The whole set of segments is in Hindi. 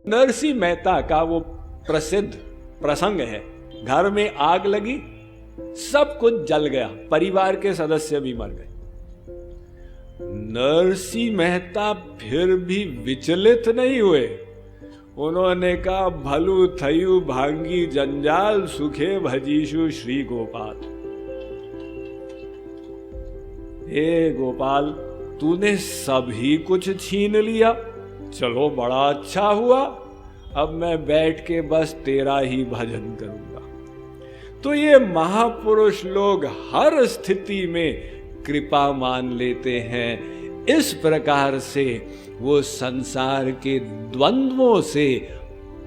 नरसिंह मेहता का वो प्रसिद्ध प्रसंग है, घर में आग लगी, सब कुछ जल गया, परिवार के सदस्य भी मर गए। नरसिंह मेहता फिर भी विचलित नहीं हुए। उन्होंने कहा, भलू थयु भांगी जंजाल, सुखे भजीशु श्री गोपाल। हे गोपाल, तूने सभी कुछ छीन लिया, चलो बड़ा अच्छा हुआ, अब मैं बैठ के बस तेरा ही भजन करूंगा। तो ये महापुरुष लोग हर स्थिति में कृपा मान लेते हैं। इस प्रकार से वो संसार के द्वंद्वों से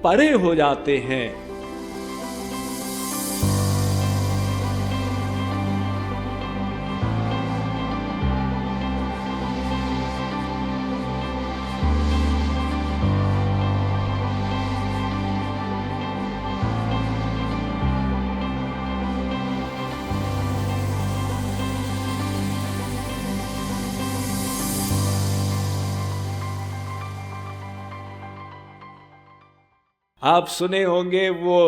परे हो जाते हैं। आप सुने होंगे वो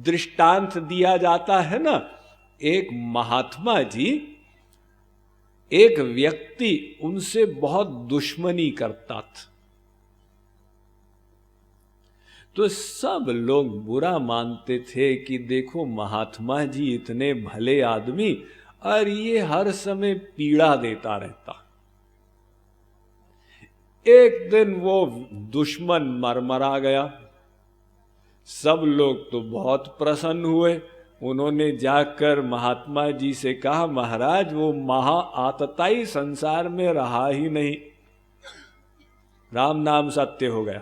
दृष्टांत दिया जाता है ना, एक महात्मा जी, एक व्यक्ति उनसे बहुत दुश्मनी करता था, तो सब लोग बुरा मानते थे कि देखो महात्मा जी इतने भले आदमी और ये हर समय पीड़ा देता रहता। एक दिन वो दुश्मन मरमरा गया, सब लोग तो बहुत प्रसन्न हुए। उन्होंने जाकर महात्मा जी से कहा, महाराज वो महा आतताई संसार में रहा ही नहीं, राम नाम सत्य हो गया।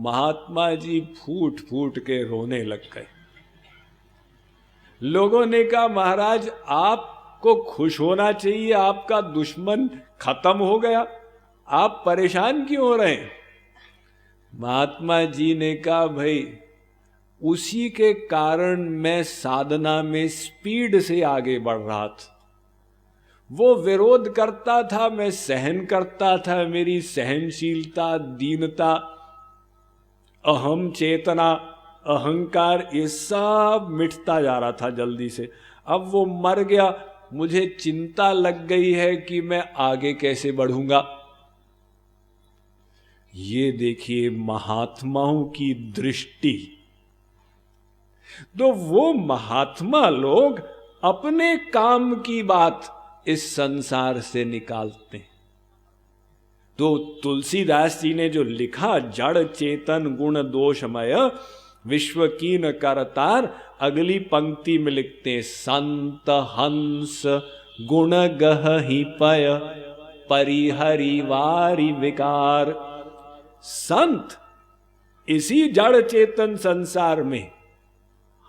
महात्मा जी फूट फूट के रोने लग गए। लोगों ने कहा, महाराज आपको खुश होना चाहिए, आपका दुश्मन खत्म हो गया, आप परेशान क्यों हो रहे हैं? महात्मा जी ने कहा, भाई उसी के कारण मैं साधना में स्पीड से आगे बढ़ रहा था। वो विरोध करता था, मैं सहन करता था, मेरी सहनशीलता, दीनता, अहम चेतना, अहंकार, ये सब मिटता जा रहा था जल्दी से। अब वो मर गया, मुझे चिंता लग गई है कि मैं आगे कैसे बढ़ूंगा। ये देखिए महात्माओं की दृष्टि। तो वो महात्मा लोग अपने काम की बात इस संसार से निकालते हैं। तो तुलसीदास जी ने जो लिखा, जड़ चेतन गुण दोषमय विश्व कीन करतार, अगली पंक्ति में लिखते हैं, संत हंस गुण गह ही पय परिहरि वारि विकार। संत इसी जड़ चेतन संसार में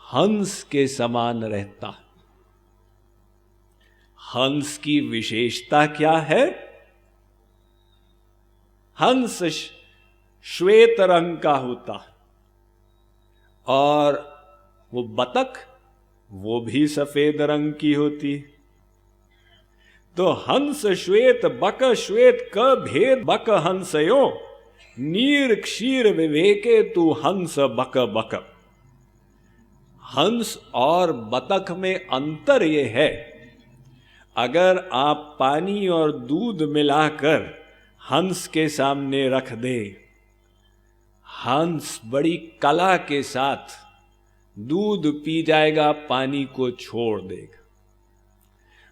हंस के समान रहता। हंस की विशेषता क्या है? हंस श्वेत रंग का होता और वो बतख वो भी सफेद रंग की होती। तो हंस श्वेत बक श्वेत क भेद बक हंसयो, नीर क्षीर विवेके तू हंस बक बक। हंस और बतख में अंतर यह है, अगर आप पानी और दूध मिलाकर हंस के सामने रख दे, हंस बड़ी कला के साथ दूध पी जाएगा, पानी को छोड़ देगा।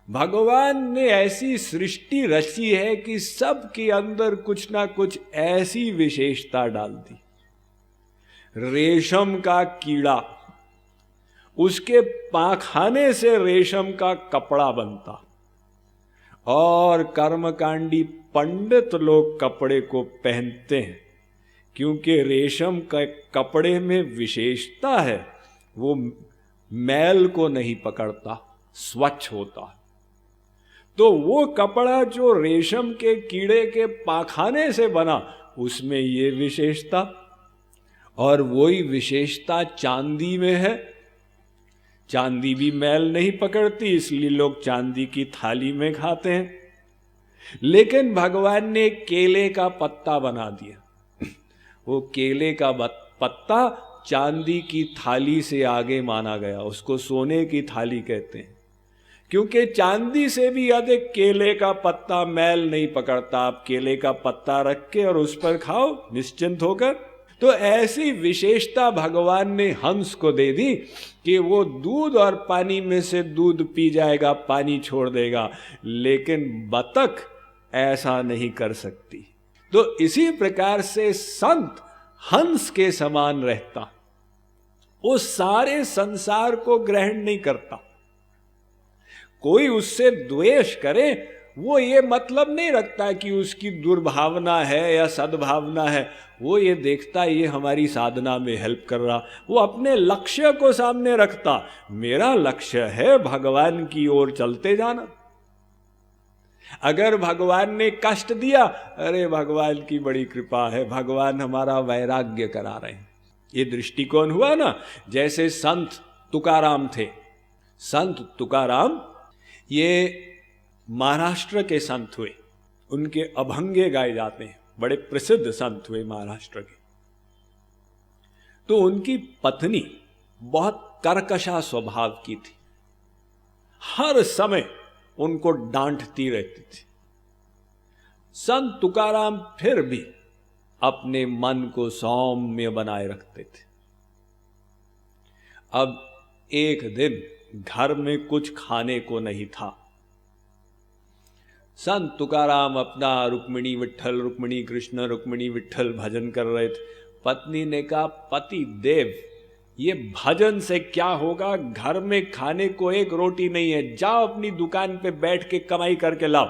भगवान ने ऐसी सृष्टि रची है कि सबके अंदर कुछ ना कुछ ऐसी विशेषता डाल दी। रेशम का कीड़ा, उसके पाखाने से रेशम का कपड़ा बनता, और कर्मकांडी पंडित लोग कपड़े को पहनते हैं क्योंकि रेशम के कपड़े में विशेषता है, वो मैल को नहीं पकड़ता, स्वच्छ होता। तो वो कपड़ा जो रेशम के कीड़े के पाखाने से बना, उसमें ये विशेषता, और वही विशेषता चांदी में है। चांदी भी मैल नहीं पकड़ती, इसलिए लोग चांदी की थाली में खाते हैं। लेकिन भगवान ने केले का पत्ता बना दिया, वो केले का पत्ता चांदी की थाली से आगे माना गया, उसको सोने की थाली कहते हैं, क्योंकि चांदी से भी अधिक केले का पत्ता मैल नहीं पकड़ता। आप केले का पत्ता रख के और उस पर खाओ निश्चिंत होकर। तो ऐसी विशेषता भगवान ने हंस को दे दी कि वो दूध और पानी में से दूध पी जाएगा, पानी छोड़ देगा, लेकिन बतख ऐसा नहीं कर सकती। तो इसी प्रकार से संत हंस के समान रहता, वो सारे संसार को ग्रहण नहीं करता। कोई उससे द्वेष करे वो ये मतलब नहीं रखता कि उसकी दुर्भावना है या सद्भावना है, वो ये देखता ये हमारी साधना में हेल्प कर रहा, वो अपने लक्ष्य को सामने रखता। मेरा लक्ष्य है भगवान की ओर चलते जाना। अगर भगवान ने कष्ट दिया, अरे भगवान की बड़ी कृपा है, भगवान हमारा वैराग्य करा रहे हैं, ये दृष्टिकोण हुआ ना। जैसे संत तुकाराम थे, संत तुकाराम ये महाराष्ट्र के संत हुए, उनके अभंगे गाए जाते हैं, बड़े प्रसिद्ध संत हुए महाराष्ट्र के। तो उनकी पत्नी बहुत कर्कशा स्वभाव की थी, हर समय उनको डांटती रहती थी। संत तुकाराम फिर भी अपने मन को सौम्य बनाए रखते थे। अब एक दिन घर में कुछ खाने को नहीं था। संत तुकाराम अपना रुक्मिणी विट्ठल, रुक्मिणी कृष्ण, रुक्मिणी विट्ठल भजन कर रहे थे। पत्नी ने कहा, पति देव ये भजन से क्या होगा, घर में खाने को एक रोटी नहीं है, जाओ अपनी दुकान पे बैठ के कमाई करके लाओ।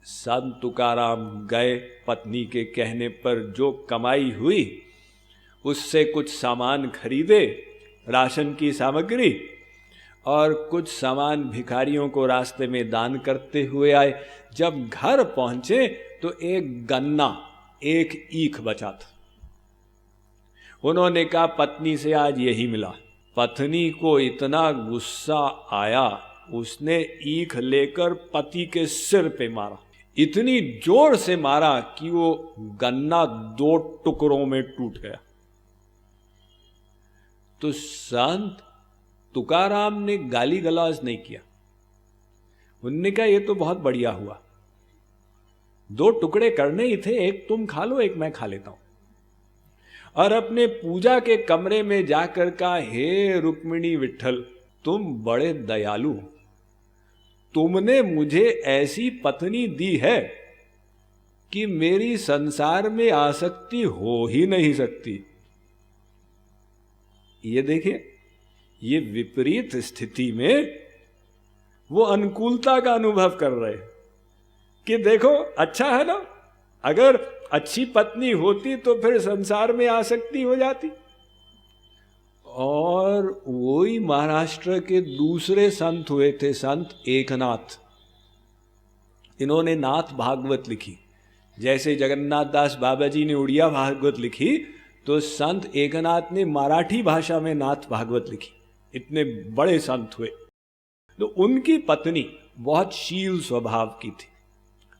संत तुकाराम गए, पत्नी के कहने पर जो कमाई हुई उससे कुछ सामान खरीदे, राशन की सामग्री, और कुछ सामान भिखारियों को रास्ते में दान करते हुए आए। जब घर पहुंचे तो एक गन्ना, एक ईख बचा था। उन्होंने कहा, पत्नी से आज यही मिला। पत्नी को इतना गुस्सा आया, उसने ईख लेकर पति के सिर पे मारा, इतनी जोर से मारा कि वो गन्ना 2 टुकड़ों में टूट गया। तो संत तुकाराम ने गाली गलौज नहीं किया, उन्होंने कहा ये तो बहुत बढ़िया हुआ, 2 टुकड़े करने ही थे, एक तुम खा लो, एक मैं खा लेता हूं। और अपने पूजा के कमरे में जाकर कहा, हे रुक्मिणी विट्ठल तुम बड़े दयालु, तुमने मुझे ऐसी पत्नी दी है कि मेरी संसार में आसक्ति हो ही नहीं सकती। ये देखिए, ये विपरीत स्थिति में वो अनुकूलता का अनुभव कर रहे कि देखो अच्छा है ना, अगर अच्छी पत्नी होती तो फिर संसार में आसक्ति हो जाती। और वही महाराष्ट्र के दूसरे संत हुए थे, संत एकनाथ। इन्होंने नाथ भागवत लिखी, जैसे जगन्नाथ दास बाबा जी ने उड़िया भागवत लिखी, तो संत एकनाथ ने मराठी भाषा में नाथ भागवत लिखी। इतने बड़े संत हुए। तो उनकी पत्नी बहुत शील स्वभाव की थी,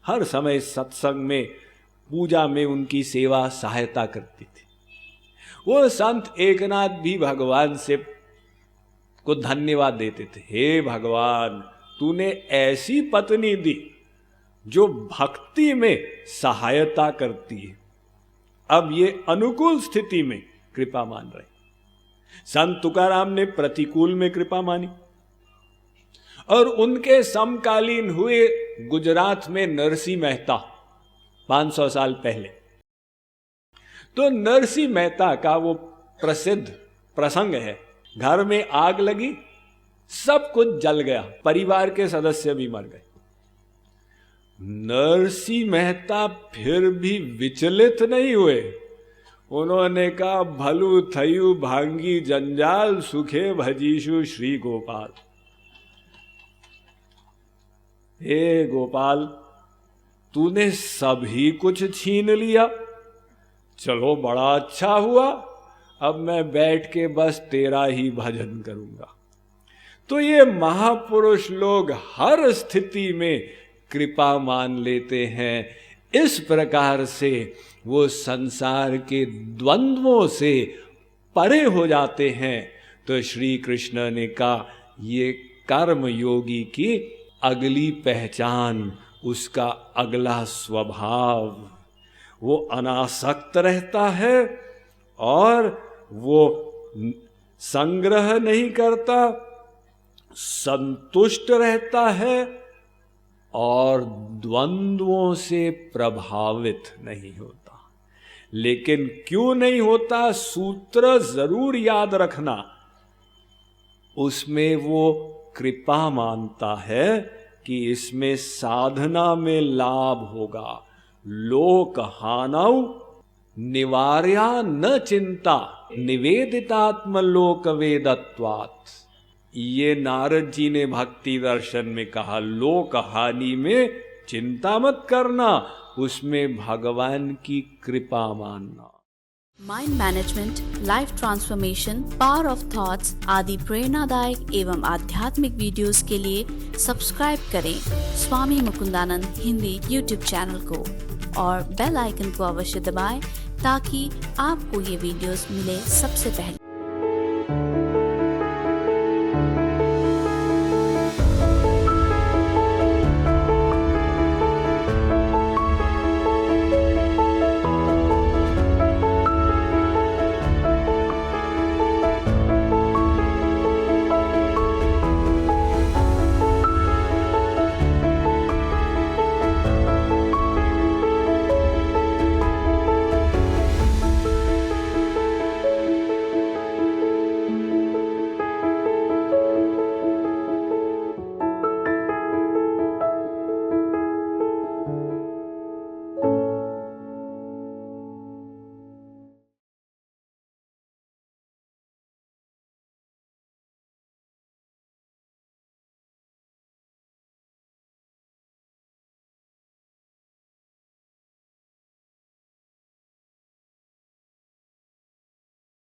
हर समय सत्संग में, पूजा में उनकी सेवा सहायता करती थी। वो संत एकनाथ भी भगवान से को धन्यवाद देते थे, हे भगवान तूने ऐसी पत्नी दी जो भक्ति में सहायता करती है। अब ये अनुकूल स्थिति में कृपा मान रहे। संत तुकाराम ने प्रतिकूल में कृपा मानी। और उनके समकालीन हुए गुजरात में नरसिंह मेहता, 500 साल पहले। तो नरसिंह मेहता का वो प्रसिद्ध प्रसंग है, घर में आग लगी, सब कुछ जल गया, परिवार के सदस्य भी मर गए। नरसिंह मेहता फिर भी विचलित नहीं हुए। उन्होंने कहा, भलू थयु भांगी जंजाल, सुखे भजीशु श्री गोपाल। हे गोपाल, तूने सभी कुछ छीन लिया, चलो बड़ा अच्छा हुआ, अब मैं बैठ के बस तेरा ही भजन करूंगा। तो ये महापुरुष लोग हर स्थिति में कृपा मान लेते हैं। इस प्रकार से वो संसार के द्वंद्वों से परे हो जाते हैं। तो श्री कृष्ण ने कहा ये कर्म योगी की अगली पहचान, उसका अगला स्वभाव, वो अनासक्त रहता है और वो संग्रह नहीं करता, संतुष्ट रहता है और द्वंद्वों से प्रभावित नहीं होता। लेकिन क्यों नहीं होता, सूत्र जरूर याद रखना। उसमें वो कृपा मानता है कि इसमें साधना में लाभ होगा। लोक हानौ निवार्या न चिंता निवेदितात्मलोक वेदत्वात्। ये नारद जी ने भक्ति दर्शन में कहा, लोक हानि में चिंता मत करना, उसमें भगवान की कृपा मानना। Mind management, life transformation, power of thoughts आदि प्रेरणादायक एवं आध्यात्मिक वीडियोस के लिए सब्सक्राइब करें स्वामी मुकुंदानंद हिंदी यूट्यूब चैनल को और बेल आइकन को अवश्य दबाएं ताकि आपको ये वीडियोस मिले सबसे पहले।